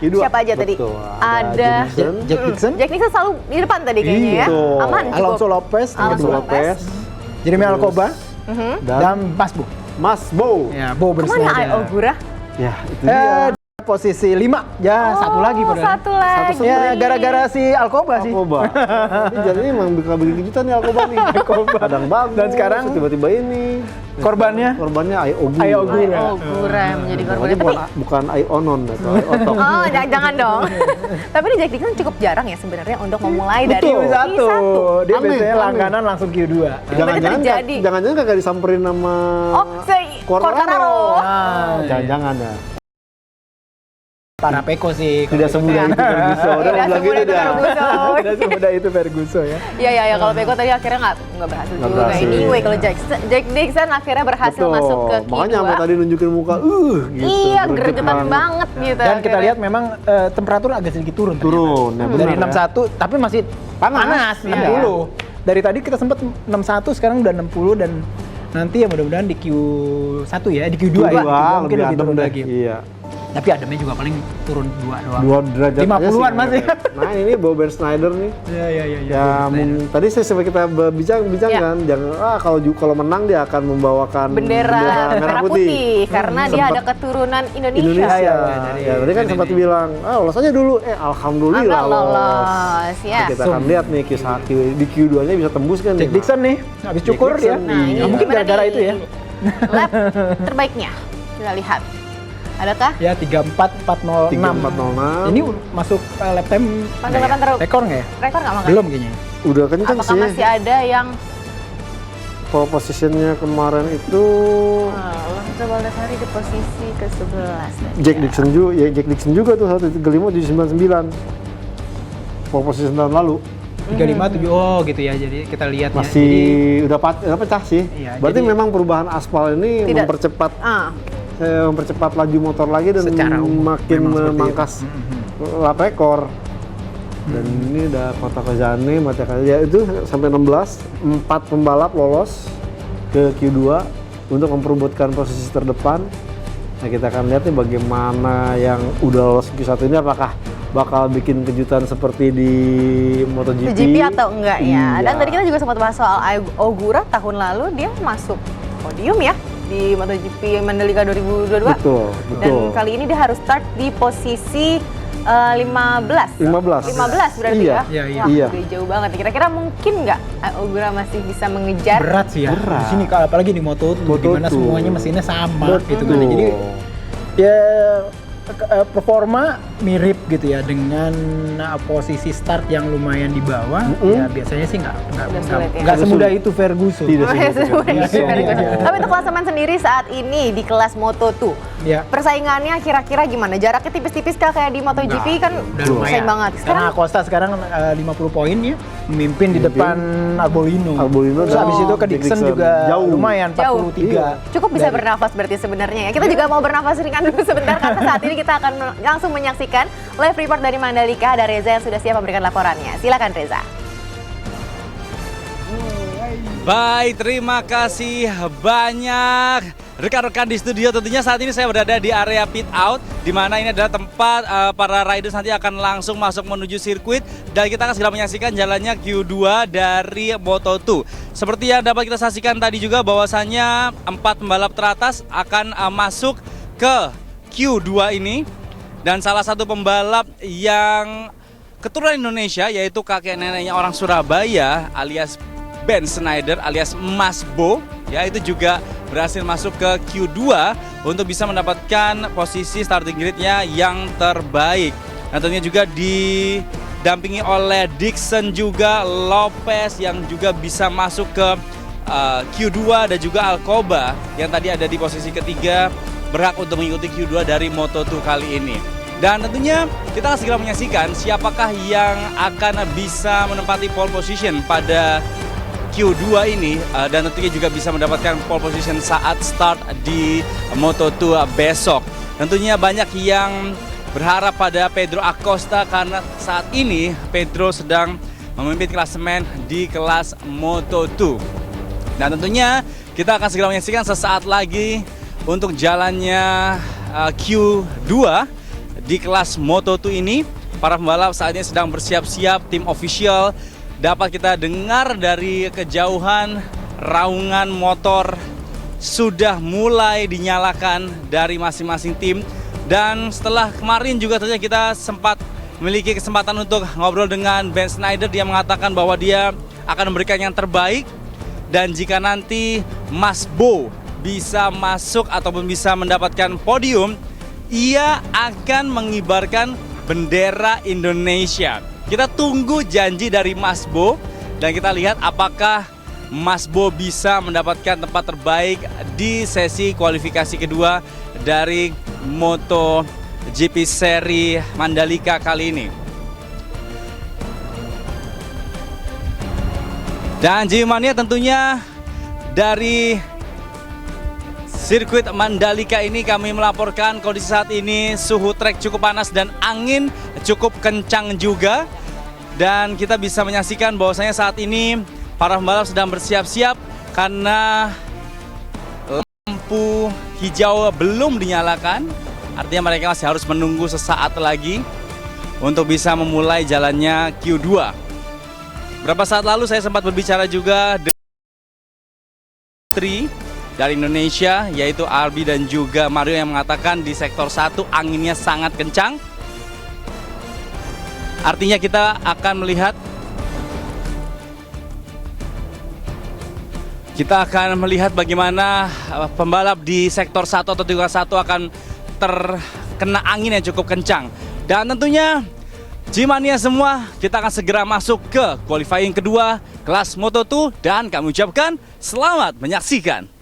Q2. Siapa aja tadi? Betul. Ada Jack Dixon, Jack Nixon selalu di depan tadi kayaknya ya. Betul. Aman cukup. Alonso Lopez, Alonso Lopez. Jeremy Alcoba, Dan dan Mas Bo. Mas Bo. Ya, Bo Kemana Bersneider. Ai Ogura? Ya, itu dia. Posisi 5, ya satu lagi padahal. Satu lagi. Ya gara-gara si Alcoba sih. Alcoba. Ini jadi emang bikin kejutan nih Alcoba nih. Kadang bagus. Dan sekarang tiba-tiba ini korbannya Ai Ogura. Ai Ogura. Ai Ogura yang menjadi korbannya. Pokoknya Tapi bukan Ai Onon atau Ai Otok. oh, jangan dong. Tapi ini Jack Dixon cukup jarang ya sebenarnya untuk memulai dari Q1. Dia Aneh, biasanya aneh. langganan langsung Q2. terjadi. Jangan-jangan kagak disamperin sama Oh, Quartararo. Nah, Jangan-jangan ya. para Peko sih. Tidak semudah itu Ferguson. Udah Tidak bilang gitu semudah itu dah. Ferguson. Tidak semudah itu Ferguson ya. Iya, kalau Beko tadi akhirnya nggak berhasil Nggak juga. berhasil. Anyway, kalau Jack Dixon akhirnya berhasil masuk ke Q2. Makanya sampai tadi nunjukin muka, gitu. Iya, gregetan banget gitu. Dan kita akhirnya. lihat memang temperatur agak sedikit turun. Turun, ya ternyata. benar Dari ya. 61, tapi masih panas, Iya. 60. Dari tadi kita sempat 61, sekarang udah 60 dan nanti ya mudah-mudahan di Q1 ya, di Q2 ya. Q2 Mungkin lebih turun adem deh. lagi. Iya. Tapi ademnya juga paling turun 2 doang. 2 derajat 50-an aja sih. masih. Nah ini Bo Bersneider nih. Iya. Ya, tadi sempat kita bincang Ya. kan, jangan kalau menang dia akan membawakan bendera merah putih karena dia ada keturunan Indonesia. Indonesia. Dari Ya, tadi kan sempat ini. bilang, lolos aja dulu. Alhamdulillah lolos ya. Kita akan lihat nih di Q2-nya bisa tembus kan Jack nih. Dixon nih, habis cukur Jack ya. Dixon, Nah, ini Mungkin gimana gara-gara nih? itu ya. Lap terbaiknya. Kita lihat. Adakah? Ya 34406. 3406. Ini masuk lap time Masuk lap time rekor nggak ya? Rekor nggak makan? Belum kayaknya. Udah kencang Apakah sih. masih ada yang Pole positionnya kemarin itu Lorenzo Baldassarri di posisi ke-11 Jack Dixon juga tuh 135 pole position tahun lalu 35 oh gitu ya. Jadi kita lihat masih udah pecah sih. Iya, Berarti jadi- memang perubahan aspal ini Tidak. mempercepat laju motor lagi dan Secara umum makin memang seperti memangkas lap rekor. Dan ini udah Kota Kozane, ya itu sampai 16, 4 pembalap lolos ke Q2 untuk memperebutkan posisi terdepan. Nah kita akan lihat nih bagaimana yang udah lolos Q1 ini apakah bakal bikin kejutan seperti di MotoGP GP atau enggak ya. Iya. Dan tadi kita juga sempat bahas soal Ogura tahun lalu dia masuk podium ya di MotoGP Mandalika 2022. Betul. Dan kali ini dia harus start di posisi 15 berarti Iya. ya. Iya. Wah, Iya. udah jauh banget. Kira-kira mungkin nggak Ogura masih bisa mengejar? berat sih ya. Berat. Di sini apalagi di Moto2 di mana Moto2. semuanya mesinnya sama Betul. gitu kan. Jadi ya performa mirip gitu ya dengan posisi start yang lumayan di bawah. Ya biasanya sih nggak sulit ya. nggak semudah itu Ferguson. Tidak Oh, ya, semudah itu. sebenarnya. Tapi untuk klasemen sendiri saat ini di kelas Moto2, Ya. persaingannya kira-kira gimana? Jaraknya tipis-tipis kah kayak di MotoGP kan Udah bersaing banget. Karena Sekarang Acosta sekarang 50 poin ya, memimpin di depan Arbolino. dan Terus habis itu ke Dixon juga jauh. lumayan Jauh. 43. cukup bisa Dari- bernafas berarti sebenarnya ya. Kita juga mau bernafas ringan dulu sebentar karena saat ini kita akan langsung menyaksikan live report dari Mandalika. Ada Reza yang sudah siap memberikan laporannya. Silakan Reza. Baik, terima kasih banyak rekan-rekan di studio. Tentunya saat ini saya berada di area pit out, di mana ini adalah tempat para riders nanti akan langsung masuk menuju sirkuit, dan kita akan segera menyaksikan jalannya Q2 dari Moto2. Seperti yang dapat kita saksikan tadi juga bahwasannya 4 pembalap teratas akan masuk ke Q2 ini, dan salah satu pembalap yang keturunan Indonesia yaitu kakek neneknya orang Surabaya alias Ben Snyder alias Mas Bo, ya itu juga berhasil masuk ke Q2 untuk bisa mendapatkan posisi starting grid-nya yang terbaik. Nah tentunya juga didampingi oleh Dixon juga, Lopez yang juga bisa masuk ke Q2 dan juga Alcoba yang tadi ada di posisi ketiga berhak untuk mengikuti Q2 dari Moto2 kali ini. Dan tentunya kita akan segera menyaksikan siapakah yang akan bisa menempati pole position pada Q2 ini, dan tentunya juga bisa mendapatkan pole position saat start di Moto2 besok. Tentunya banyak yang berharap pada Pedro Acosta karena saat ini Pedro sedang memimpin klasemen di kelas Moto2. Dan tentunya kita akan segera menyaksikan sesaat lagi untuk jalannya Q2 di kelas Moto2 ini. Para pembalap saat ini sedang bersiap-siap, tim official. Dapat kita dengar dari kejauhan raungan motor sudah mulai dinyalakan dari masing-masing tim. Dan setelah kemarin juga tentunya kita sempat memiliki kesempatan untuk ngobrol dengan Ben Snyder. Dia mengatakan bahwa dia akan memberikan yang terbaik. Dan jika nanti Mas Bo bisa masuk ataupun bisa mendapatkan podium, ia akan mengibarkan bendera Indonesia. Kita tunggu janji dari Mas Bo dan kita lihat apakah Mas Bo bisa mendapatkan tempat terbaik di sesi kualifikasi kedua dari MotoGP seri Mandalika kali ini. Dan Jimania tentunya dari sirkuit Mandalika ini kami melaporkan kondisi saat ini suhu trek cukup panas dan angin cukup kencang juga. Dan kita bisa menyaksikan bahwasanya saat ini para pembalap sedang bersiap-siap karena lampu hijau belum dinyalakan. Artinya mereka masih harus menunggu sesaat lagi untuk bisa memulai jalannya Q2. Beberapa saat lalu saya sempat berbicara juga dengan dari Indonesia, yaitu Arbi dan juga Mario, yang mengatakan di sektor 1 anginnya sangat kencang. Artinya kita akan melihat bagaimana pembalap di sektor 1 atau tikungan 1 akan terkena angin yang cukup kencang. Dan tentunya Jimania semua, kita akan segera masuk ke qualifying kedua kelas Moto2 dan kami ucapkan selamat menyaksikan.